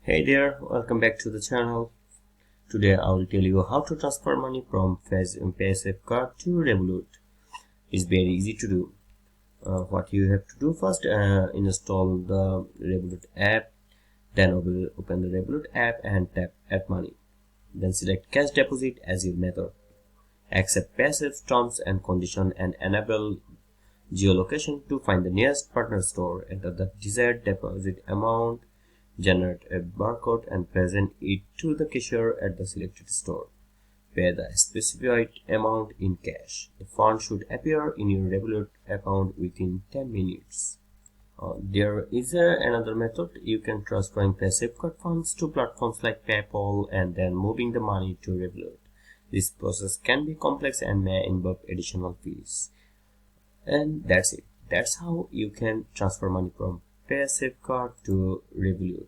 Hey there, welcome back to the channel. Today I will tell you how to transfer money from Paysafecard to Revolut. It's very easy to do. What you have to do first, install the Revolut app, then open the Revolut app and tap Add Money. Then select Cash Deposit as your method. Accept passive terms and condition and enable geolocation to find the nearest partner store. Enter the desired deposit amount, generate a barcode and present it to the cashier at the selected store. Pay the specified amount in cash. The fund should appear in your Revolut account within 10 minutes. There is another method. You can transfer Paysafecard funds to platforms like PayPal and then moving the money to Revolut. This process can be complex and may involve additional fees. And that's it. That's how you can transfer money from Paysafecard to Revolut.